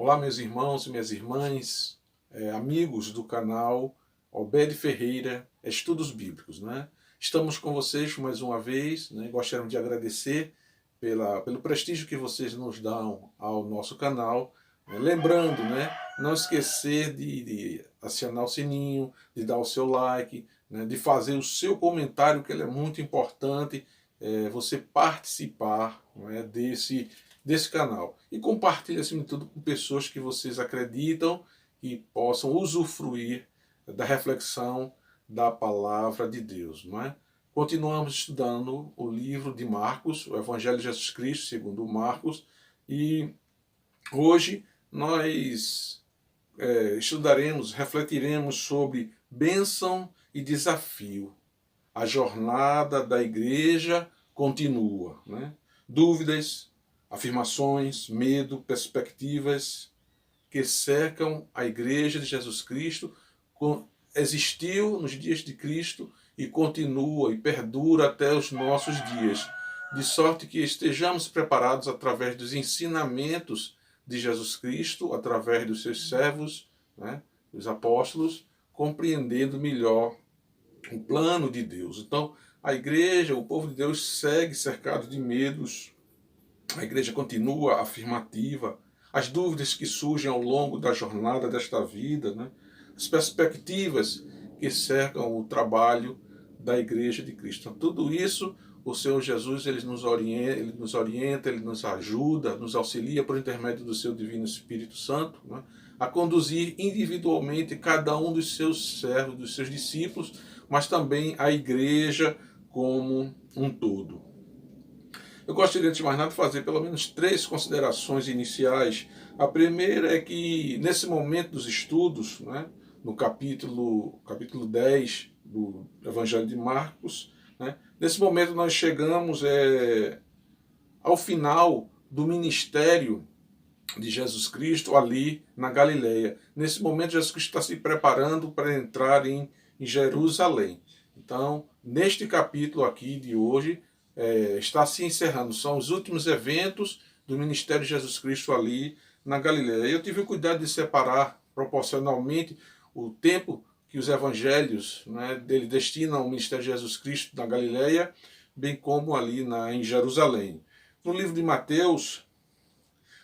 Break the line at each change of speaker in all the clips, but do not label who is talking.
Olá, meus irmãos e minhas irmãs, amigos do canal Obed Ferreira Estudos Bíblicos, né? Estamos com vocês mais uma vez, né? Gostaríamos de agradecer pelo prestígio que vocês nos dão ao nosso canal. Lembrando, né? Não esquecer de acionar o sininho, de dar o seu like, né? De fazer o seu comentário, que ele é muito importante, você participar, né? desse canal. E compartilhe, acima de tudo, com pessoas que vocês acreditam e possam usufruir da reflexão da palavra de Deus. Não é? Continuamos estudando o livro de Marcos, o Evangelho de Jesus Cristo, segundo Marcos, e hoje nós estudaremos, refletiremos sobre bênção e desafio. A jornada da igreja continua. Né? Dúvidas, afirmações, medo, perspectivas que cercam a igreja de Jesus Cristo, existiu nos dias de Cristo e continua e perdura até os nossos dias, de sorte que estejamos preparados através dos ensinamentos de Jesus Cristo, através dos seus servos, né, os apóstolos, compreendendo melhor o plano de Deus. Então, a igreja, o povo de Deus segue cercado de medos. A igreja continua afirmativa. As dúvidas que surgem ao longo da jornada desta vida, né? As perspectivas que cercam o trabalho da igreja de Cristo. Então, tudo isso, o Senhor Jesus ele nos orienta, ele nos ajuda, nos auxilia por intermédio do seu divino Espírito Santo, né? A conduzir individualmente cada um dos seus servos, dos seus discípulos, mas também a igreja como um todo. Eu gostaria, antes de mais nada, de fazer pelo menos 3 considerações iniciais. A primeira é que, nesse momento dos estudos, né, no capítulo 10 do Evangelho de Marcos, né, nesse momento nós chegamos ao final do ministério de Jesus Cristo ali na Galileia. Nesse momento, Jesus Cristo está se preparando para entrar em Jerusalém. Então, neste capítulo aqui de hoje, está se encerrando. São os últimos eventos do ministério de Jesus Cristo ali na Galileia. Eu tive o cuidado de separar proporcionalmente o tempo que os evangelhos, né, dele destinam ao ministério de Jesus Cristo na Galileia, bem como ali em Jerusalém. No livro de Mateus,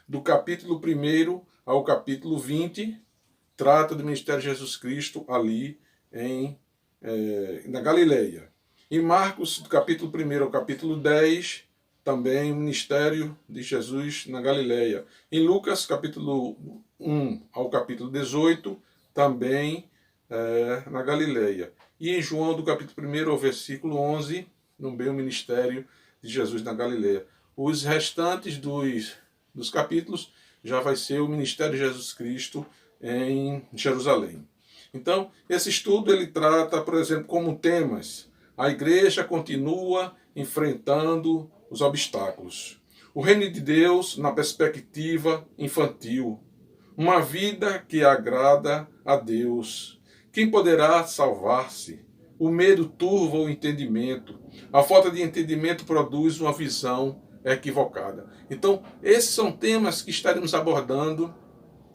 do capítulo 1 ao capítulo 20, trata do ministério de Jesus Cristo ali na Galileia. Em Marcos, do capítulo 1 ao capítulo 10, também o ministério de Jesus na Galileia. Em Lucas, capítulo 1 ao capítulo 18, também na Galileia. E em João, do capítulo 1 ao versículo 11, também o ministério de Jesus na Galileia. Os restantes dos capítulos já vai ser o ministério de Jesus Cristo em Jerusalém. Então, esse estudo ele trata, por exemplo, como temas: a igreja continua enfrentando os obstáculos. O reino de Deus na perspectiva infantil. Uma vida que agrada a Deus. Quem poderá salvar-se? O medo turva o entendimento. A falta de entendimento produz uma visão equivocada. Então, esses são temas que estaremos abordando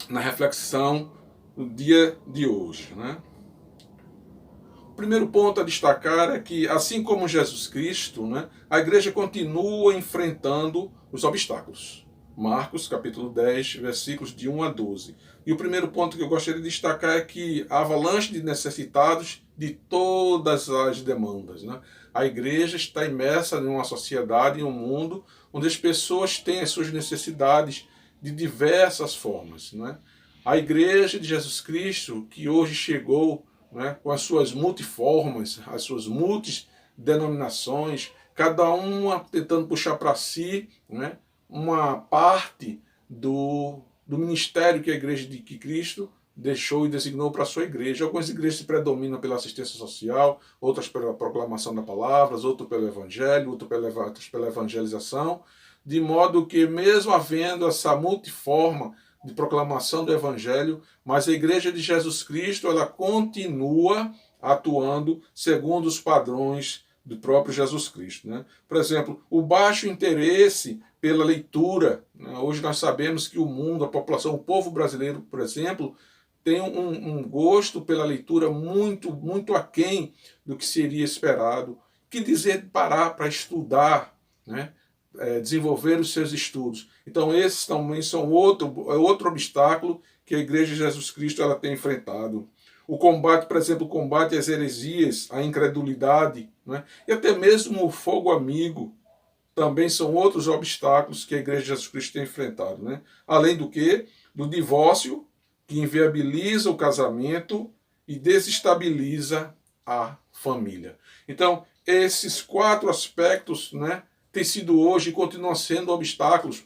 na reflexão do dia de hoje, né? O primeiro ponto a destacar é que, assim como Jesus Cristo, né, a igreja continua enfrentando os obstáculos. Marcos, capítulo 10, versículos de 1 a 12. E o primeiro ponto que eu gostaria de destacar é que a avalanche de necessitados de todas as demandas. Né? A igreja está imersa em uma sociedade, em um mundo, onde as pessoas têm as suas necessidades de diversas formas. Né? A igreja de Jesus Cristo, que hoje chegou, né, com as suas multiformas, as suas multidenominações, cada uma tentando puxar para si, né, uma parte do ministério que a igreja de Cristo deixou e designou para a sua igreja. Algumas igrejas se predominam pela assistência social, outras pela proclamação da palavra, outras pelo evangelho, outras pela evangelização, de modo que, mesmo havendo essa multiforma de proclamação do evangelho, mas a igreja de Jesus Cristo ela continua atuando segundo os padrões do próprio Jesus Cristo. Né? Por exemplo, o baixo interesse pela leitura. Hoje nós sabemos que o mundo, a população, o povo brasileiro, por exemplo, tem um gosto pela leitura muito aquém do que seria esperado. Que dizer parar para estudar, né? Desenvolver os seus estudos. Então esses também são outro obstáculo que a Igreja de Jesus Cristo ela tem enfrentado. O combate, por exemplo, o combate às heresias, à incredulidade, né? E até mesmo o fogo amigo, também são outros obstáculos que a Igreja de Jesus Cristo tem enfrentado, né? Além do que, do divórcio, que inviabiliza o casamento e desestabiliza a família. Então, esses 4 aspectos, né, têm sido hoje e continuam sendo obstáculos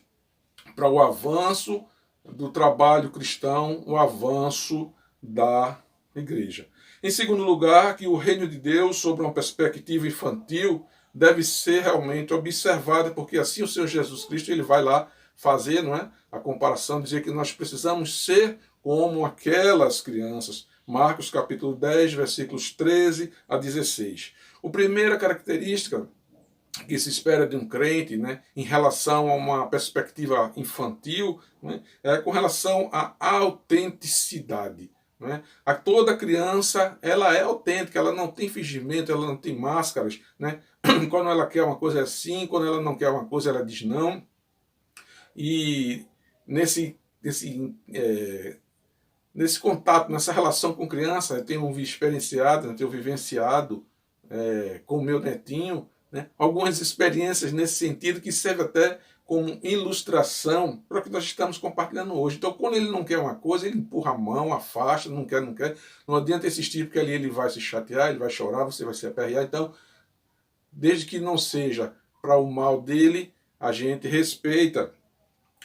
para o avanço do trabalho cristão, o avanço da igreja. Em segundo lugar, que o reino de Deus, sob uma perspectiva infantil, deve ser realmente observado, porque assim o Senhor Jesus Cristo ele vai lá fazer, não é, a comparação, dizer que nós precisamos ser como aquelas crianças. Marcos capítulo 10, versículos 13 a 16. A primeira característica que se espera de um crente, né, em relação a uma perspectiva infantil, né, é com relação à autenticidade. Né? A toda criança ela é autêntica, ela não tem fingimento, ela não tem máscaras. Né? Quando ela quer uma coisa é assim, quando ela não quer uma coisa ela diz não. E nesse contato, nessa relação com criança, eu tenho experienciado, eu tenho vivenciado com o meu netinho, né, algumas experiências nesse sentido que serve até como ilustração para o que nós estamos compartilhando hoje. Então, quando ele não quer uma coisa, ele empurra a mão, afasta, não quer. Não adianta insistir, porque ali ele vai se chatear, ele vai chorar, você vai se aperrear. Então, desde que não seja para o mal dele, a gente respeita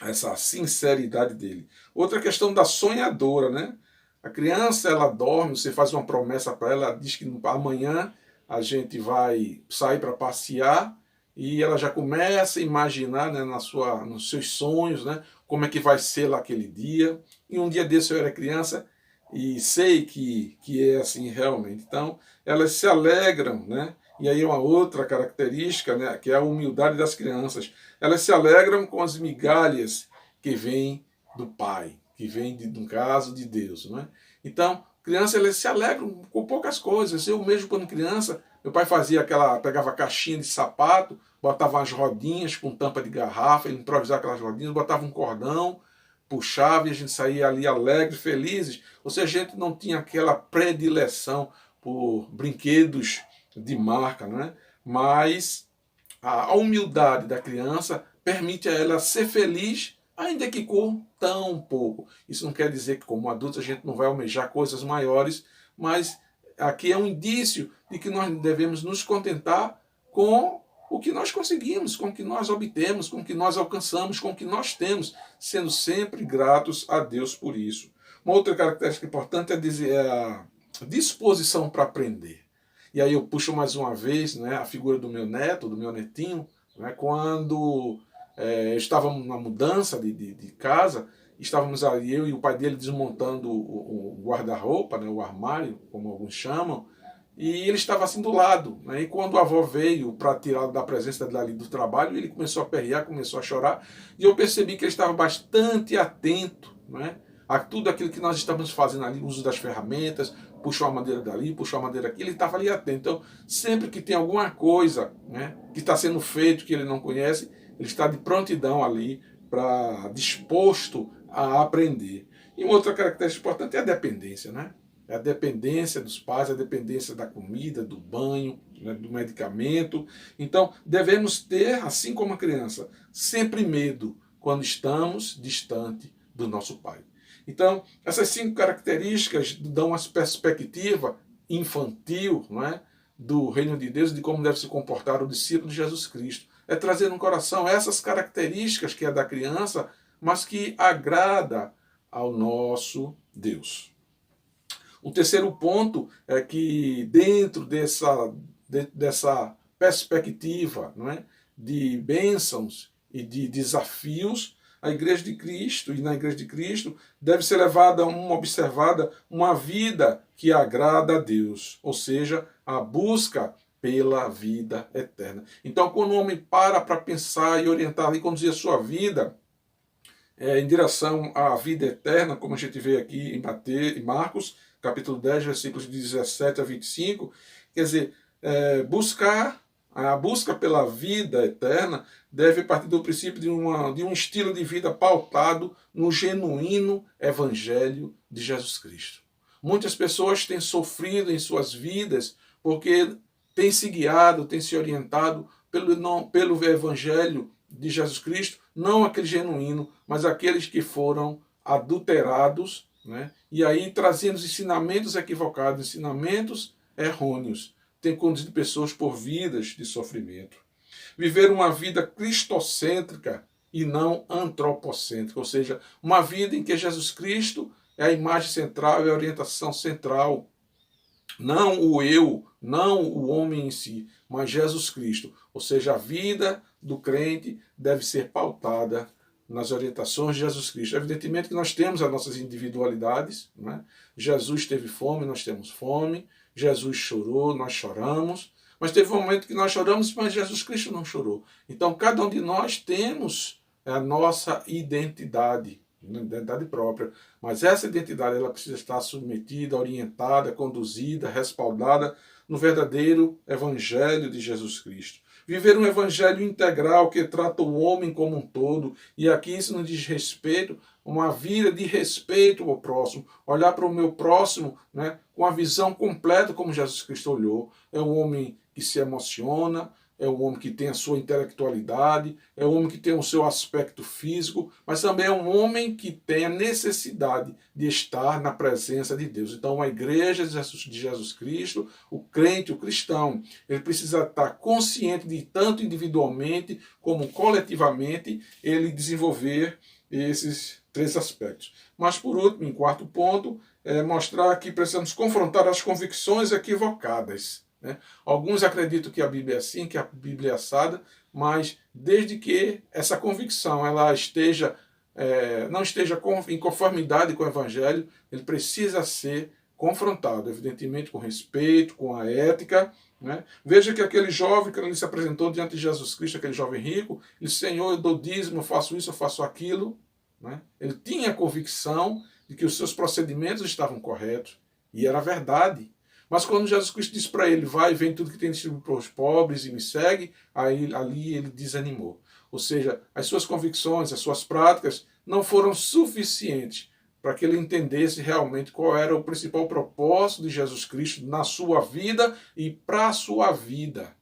essa sinceridade dele. Outra questão da sonhadora, né? A criança, ela dorme, você faz uma promessa para ela, ela diz que amanhã a gente vai sair para passear e ela já começa a imaginar, né, nos seus sonhos, né, como é que vai ser lá aquele dia. E um dia desse eu era criança e sei que é assim realmente. Então, elas se alegram, né? E aí uma outra característica, né, que é a humildade das crianças. Elas se alegram com as migalhas que vêm do Pai, que vêm, no caso, de Deus. Né? Então, crianças elas se alegram com poucas coisas. Eu mesmo, quando criança, meu pai pegava caixinha de sapato, botava umas rodinhas com tampa de garrafa, ele improvisava aquelas rodinhas, botava um cordão, puxava e a gente saía ali alegre, felizes. Ou seja, a gente não tinha aquela predileção por brinquedos de marca, não é? Mas a humildade da criança permite a ela ser feliz, ainda que com tão pouco. Isso não quer dizer que como adulto a gente não vai almejar coisas maiores, mas aqui é um indício de que nós devemos nos contentar com o que nós conseguimos, com o que nós obtemos, com o que nós alcançamos, com o que nós temos, sendo sempre gratos a Deus por isso. Uma outra característica importante é a disposição para aprender. E aí eu puxo mais uma vez, né, a figura do meu neto, do meu netinho, né, quando estávamos na mudança de casa, estávamos ali, eu e o pai dele desmontando o guarda-roupa, né, o armário, como alguns chamam, e ele estava assim do lado. Né, e quando a avó veio para tirá-lo da presença dali do trabalho, ele começou a perrear, começou a chorar, e eu percebi que ele estava bastante atento, né, a tudo aquilo que nós estamos fazendo ali, o uso das ferramentas, puxou a madeira dali, puxou a madeira aqui, ele estava ali atento. Então, sempre que tem alguma coisa, né, que está sendo feito que ele não conhece, ele está de prontidão ali, disposto a aprender. E uma outra característica importante é a dependência, né? É a dependência dos pais, a dependência da comida, do banho, né, do medicamento. Então, devemos ter, assim como a criança, sempre medo quando estamos distante do nosso pai. Então, essas 5 características dão uma perspectiva infantil, não é, do reino de Deus, de como deve se comportar o discípulo de Jesus Cristo. É trazer no coração essas características que é da criança, mas que agrada ao nosso Deus. O terceiro ponto é que dentro dessa perspectiva, não é, de bênçãos e de desafios, a Igreja de Cristo, e na Igreja de Cristo, deve ser observada uma vida que agrada a Deus, ou seja, a busca pela vida eterna. Então, quando o homem para pensar e orientar e conduzir a sua vida em direção à vida eterna, como a gente vê aqui em Marcos, capítulo 10, versículos 17 a 25, quer dizer, a busca pela vida eterna deve partir do princípio de um estilo de vida pautado no genuíno Evangelho de Jesus Cristo. Muitas pessoas têm sofrido em suas vidas porque têm se guiado, têm se orientado pelo Evangelho de Jesus Cristo, não aquele genuíno, mas aqueles que foram adulterados, né? E aí trazendo ensinamentos equivocados, ensinamentos errôneos, tem conduzido pessoas por vidas de sofrimento. Viver uma vida cristocêntrica e não antropocêntrica, ou seja, uma vida em que Jesus Cristo é a imagem central, é a orientação central. Não o eu, não o homem em si, mas Jesus Cristo. Ou seja, a vida do crente deve ser pautada nas orientações de Jesus Cristo. Evidentemente que nós temos as nossas individualidades, né? Jesus teve fome, nós temos fome. Jesus chorou, nós choramos. Mas teve um momento que nós choramos, mas Jesus Cristo não chorou. Então, cada um de nós temos a nossa identidade própria. Mas essa identidade ela precisa estar submetida, orientada, conduzida, respaldada no verdadeiro Evangelho de Jesus Cristo. Viver um evangelho integral que trata o homem como um todo, e aqui isso nos diz respeito, uma vida de respeito ao próximo, olhar para o meu próximo, né, com a visão completa como Jesus Cristo olhou. É um homem que se emociona, é um homem que tem a sua intelectualidade, é um homem que tem o seu aspecto físico, mas também é um homem que tem a necessidade de estar na presença de Deus. Então, a igreja de Jesus Cristo, o crente, o cristão, ele precisa estar consciente de tanto individualmente como coletivamente ele desenvolver esses três aspectos. Mas, por último, em quarto ponto, mostrar que precisamos confrontar as convicções equivocadas. Alguns acreditam que a Bíblia é assim, que a Bíblia é assada, mas desde que essa convicção ela não esteja em conformidade com o Evangelho, ele precisa ser confrontado, evidentemente com respeito, com a ética. Veja que aquele jovem que ele se apresentou diante de Jesus Cristo, aquele jovem rico, ele disse: Senhor, eu dou dízimo, eu faço isso, eu faço aquilo. Ele tinha a convicção de que os seus procedimentos estavam corretos, e era verdade. Mas quando Jesus Cristo disse para ele: vai, vende tudo que tem distribuído para os pobres e me segue, ali ele desanimou. Ou seja, as suas convicções, as suas práticas não foram suficientes para que ele entendesse realmente qual era o principal propósito de Jesus Cristo na sua vida e para a sua vida,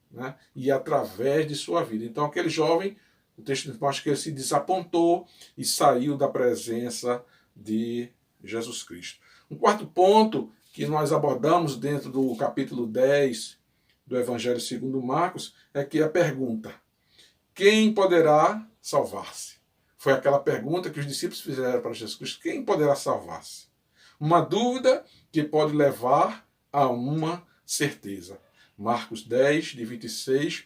e através de sua vida. Então aquele jovem, o texto mostra que ele se desapontou e saiu da presença de Jesus Cristo. Um quarto ponto que nós abordamos dentro do capítulo 10 do Evangelho segundo Marcos é que a pergunta: quem poderá salvar-se? Foi aquela pergunta que os discípulos fizeram para Jesus Cristo: quem poderá salvar-se? Uma dúvida que pode levar a uma certeza. Marcos 10, de 26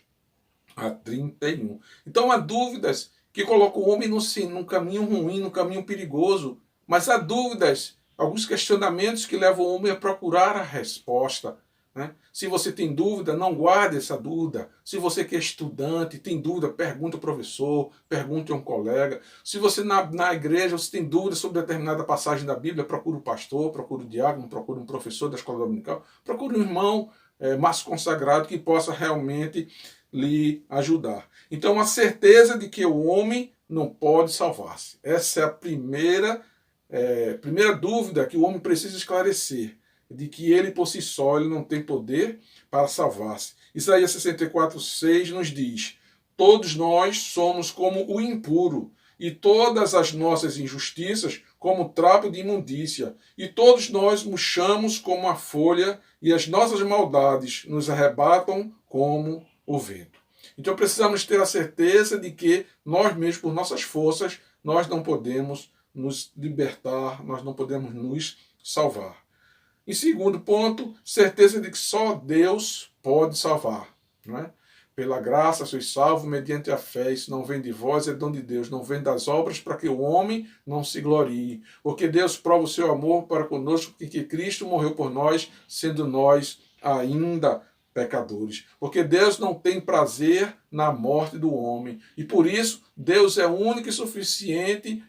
a 31. Então há dúvidas que colocam o homem num caminho ruim, num caminho perigoso, mas há dúvidas, alguns questionamentos que levam o homem a procurar a resposta. Se você tem dúvida, não guarde essa dúvida. Se você que é estudante tem dúvida, pergunte ao professor, pergunte a um colega. Se você na igreja você tem dúvida sobre determinada passagem da Bíblia, procure o pastor, procure o diácono, procure um professor da escola dominical, procure um irmão mais consagrado que possa realmente lhe ajudar. Então, a certeza de que o homem não pode salvar-se. Essa é a primeira dúvida que o homem precisa esclarecer, de que ele por si só ele não tem poder para salvar-se. Isaías 64:6 nos diz: todos nós somos como o impuro, e todas as nossas injustiças como trapo de imundícia, e todos nós murchamos como a folha, e as nossas maldades nos arrebatam como o vento. Então precisamos ter a certeza de que nós mesmos, por nossas forças, nós não podemos nos libertar, nós não podemos nos salvar. Em segundo ponto, certeza de que só Deus pode salvar. Pela graça sois salvos mediante a fé, isso não vem de vós, é dom de Deus, não vem das obras para que o homem não se glorie. Porque Deus prova o seu amor para conosco, que Cristo morreu por nós, sendo nós ainda pecadores. Porque Deus não tem prazer na morte do homem. E por isso, Deus é único e suficiente,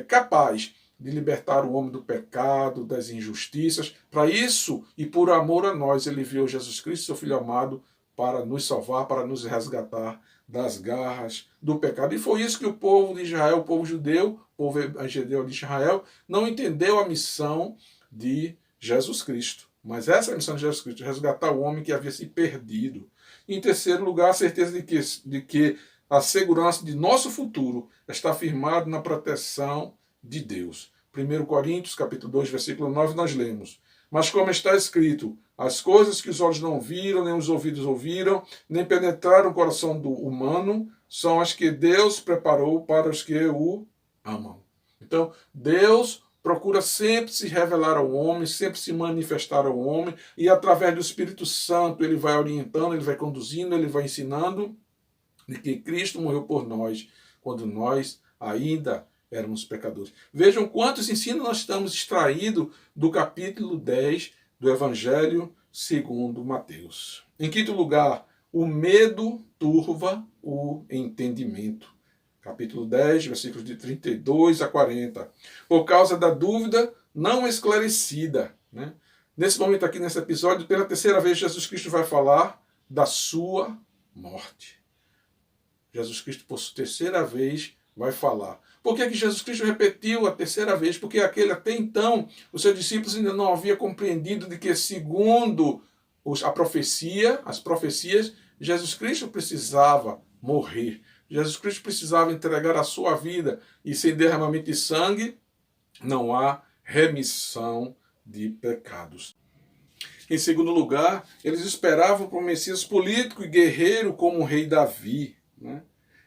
capaz de libertar o homem do pecado, das injustiças. Para isso, e por amor a nós, ele enviou Jesus Cristo, seu Filho amado, para nos salvar, para nos resgatar das garras do pecado. E foi isso que o povo de Israel, o povo judeu, o povo judeu de Israel, não entendeu a missão de Jesus Cristo. Mas essa é a missão de Jesus Cristo, resgatar o homem que havia se perdido. E, em terceiro lugar, a certeza de que a segurança de nosso futuro está firmada na proteção de Deus. 1 Coríntios, capítulo 2, versículo 9, nós lemos: mas como está escrito, as coisas que os olhos não viram, nem os ouvidos ouviram, nem penetraram o coração do humano, são as que Deus preparou para os que o amam. Então, Deus procura sempre se revelar ao homem, sempre se manifestar ao homem, e através do Espírito Santo ele vai orientando, ele vai conduzindo, ele vai ensinando de que Cristo morreu por nós, quando nós ainda éramos pecadores. Vejam quantos ensinos nós estamos extraídos do capítulo 10 do Evangelho segundo Mateus. Em quinto lugar, o medo turva o entendimento. Capítulo 10, versículos de 32 a 40. Por causa da dúvida não esclarecida. Nesse momento aqui, nesse episódio, pela terceira vez, Jesus Cristo vai falar da sua morte. Jesus Cristo, por terceira vez, vai falar. Por que Jesus Cristo repetiu a terceira vez? Porque até então, os seus discípulos ainda não haviam compreendido de que, segundo as profecias, Jesus Cristo precisava morrer. Jesus Cristo precisava entregar a sua vida, e sem derramamento de sangue não há remissão de pecados. Em segundo lugar, eles esperavam por um Messias político e guerreiro como o rei Davi.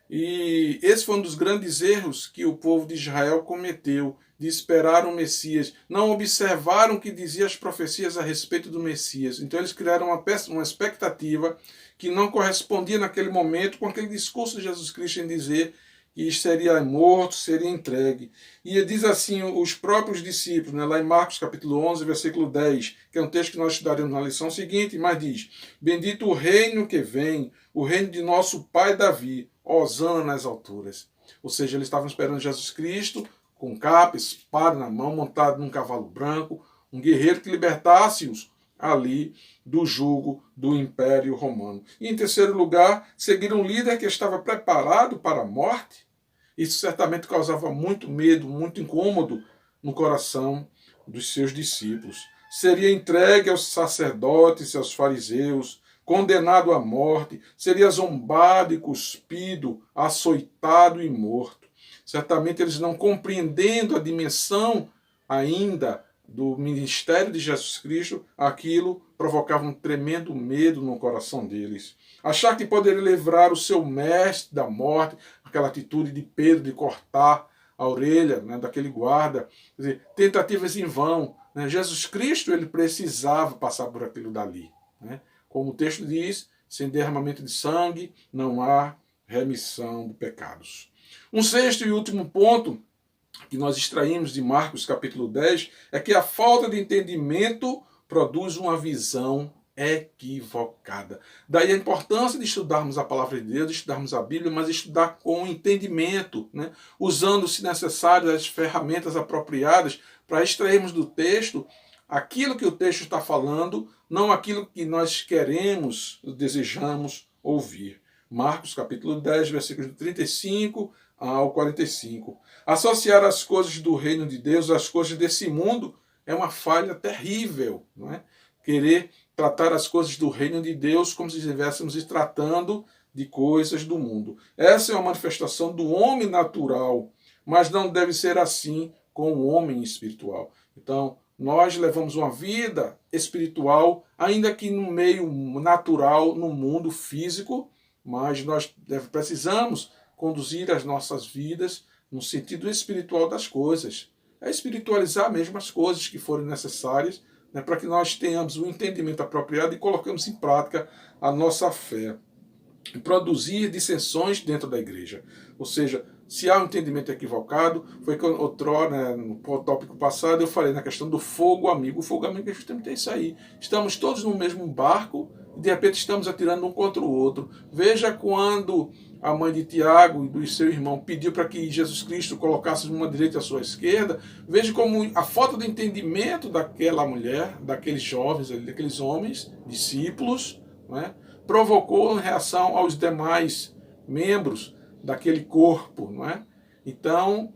E esse foi um dos grandes erros que o povo de Israel cometeu, de esperar um Messias. Não observaram o que diziam as profecias a respeito do Messias. Então eles criaram uma expectativa que não correspondia naquele momento com aquele discurso de Jesus Cristo em dizer que seria morto, seria entregue. E diz assim os próprios discípulos, lá em Marcos capítulo 11, versículo 10, que é um texto que nós estudaremos na lição seguinte, mas diz: bendito o reino que vem, o reino de nosso pai Davi, hosana nas alturas. Ou seja, eles estavam esperando Jesus Cristo com capa, espada na mão, montado num cavalo branco, um guerreiro que libertasse-os ali do jugo do Império Romano. E em terceiro lugar, seguir um líder que estava preparado para a morte. Isso certamente causava muito medo, muito incômodo no coração dos seus discípulos. Seria entregue aos sacerdotes e aos fariseus, condenado à morte, seria zombado e cuspido, açoitado e morto. Certamente eles, não compreendendo a dimensão ainda do ministério de Jesus Cristo, aquilo provocava um tremendo medo no coração deles. Achar que poderia livrar o seu mestre da morte, aquela atitude de Pedro de cortar a orelha daquele guarda, quer dizer, tentativas em vão. Jesus Cristo, ele precisava passar por aquilo dali. Como o texto diz, sem derramamento de sangue não há remissão de pecados. Um sexto e último ponto que nós extraímos de Marcos capítulo 10 é que a falta de entendimento produz uma visão equivocada. Daí a importância de estudarmos a palavra de Deus, de estudarmos a Bíblia, mas estudar com entendimento, usando, se necessário, as ferramentas apropriadas para extrairmos do texto aquilo que o texto está falando, não aquilo que nós queremos, desejamos ouvir. Marcos capítulo 10, versículos 35 ao 45. Associar as coisas do reino de Deus às coisas desse mundo é uma falha terrível. Querer tratar as coisas do reino de Deus como se estivéssemos tratando de coisas do mundo. Essa é uma manifestação do homem natural, mas não deve ser assim com o homem espiritual. Então, nós levamos uma vida espiritual, ainda que no meio natural, no mundo físico, mas nós precisamos conduzir as nossas vidas no sentido espiritual das coisas. É espiritualizar mesmo as coisas que forem necessárias, para que nós tenhamos o entendimento apropriado e coloquemos em prática a nossa fé. E produzir dissensões dentro da igreja. Ou seja, se há um entendimento equivocado, foi que outrora, no tópico passado, eu falei na questão do fogo amigo. O fogo amigo é justamente isso aí. Estamos todos no mesmo barco e de repente estamos atirando um contra o outro. Veja quando a mãe de Tiago e do seu irmão pediu para que Jesus Cristo colocasse uma direita à sua esquerda. Veja como a falta de entendimento daquela mulher, daqueles jovens, daqueles homens, discípulos, né, provocou reação aos demais membros daquele corpo. Não é? Então,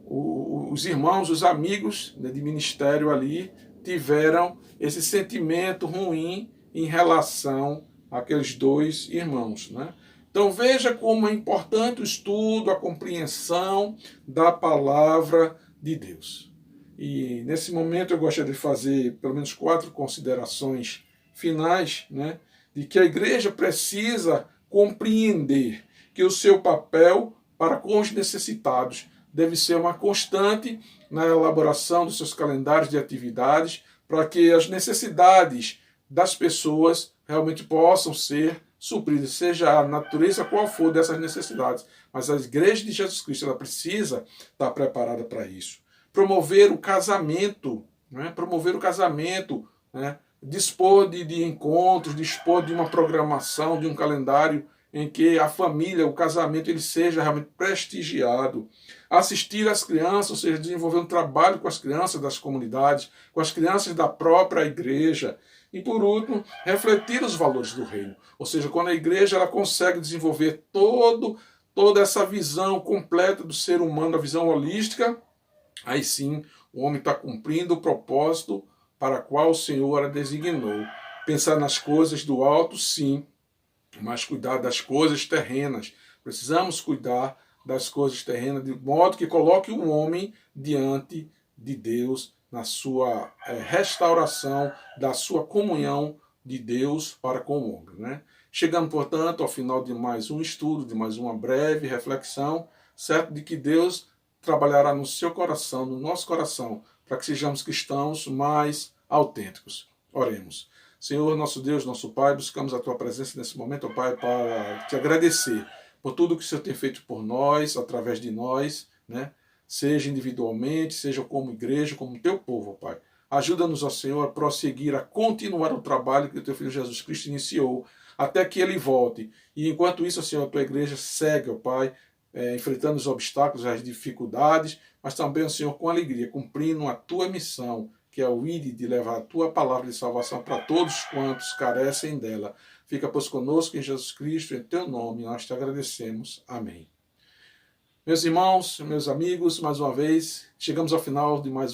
os irmãos, os amigos, né, de ministério ali, tiveram esse sentimento ruim em relação àqueles dois irmãos. Né? Então veja como é importante o estudo, a compreensão da palavra de Deus. E nesse momento eu gostaria de fazer pelo menos 4 considerações finais, né, de que a igreja precisa compreender que o seu papel para com os necessitados deve ser uma constante na elaboração dos seus calendários de atividades, para que as necessidades das pessoas realmente possam ser supridas, seja a natureza qual for dessas necessidades. Mas a igreja de Jesus Cristo ela precisa estar preparada para isso. Promover o casamento, né? Promover o casamento, né? Dispor de encontros, dispor de uma programação, de um calendário em que a família, o casamento, ele seja realmente prestigiado. Assistir às crianças, ou seja, desenvolver um trabalho com as crianças das comunidades, com as crianças da própria igreja. E, por último, refletir os valores do reino. Ou seja, quando a igreja ela consegue desenvolver toda essa visão completa do ser humano, a visão holística, aí sim o homem está cumprindo o propósito para o qual o Senhor a designou. Pensar nas coisas do alto, sim, mas cuidar das coisas terrenas. Precisamos cuidar das coisas terrenas, de modo que coloque o homem diante de Deus na sua restauração, da sua comunhão de Deus para com o homem. Né? Chegando, portanto, ao final de mais um estudo, de mais uma breve reflexão, certo de que Deus trabalhará no seu coração, no nosso coração, para que sejamos cristãos mais autênticos. Oremos. Senhor, nosso Deus, nosso Pai, buscamos a Tua presença nesse momento, ó Pai, para te agradecer por tudo que o Senhor tem feito por nós, através de nós, né? Seja individualmente, seja como igreja, como Teu povo, ó Pai. Ajuda-nos, ó Senhor, a prosseguir, a continuar o trabalho que o Teu Filho Jesus Cristo iniciou, até que Ele volte. E enquanto isso, ó Senhor, a Tua igreja segue, ó Pai, enfrentando os obstáculos, as dificuldades, mas também, ó Senhor, com alegria, cumprindo a Tua missão, que é o ide de levar a Tua palavra de salvação para todos quantos carecem dela. Fica, pois, conosco em Jesus Cristo, em Teu nome, nós te agradecemos. Amém. Meus irmãos, meus amigos, mais uma vez, chegamos ao final de mais um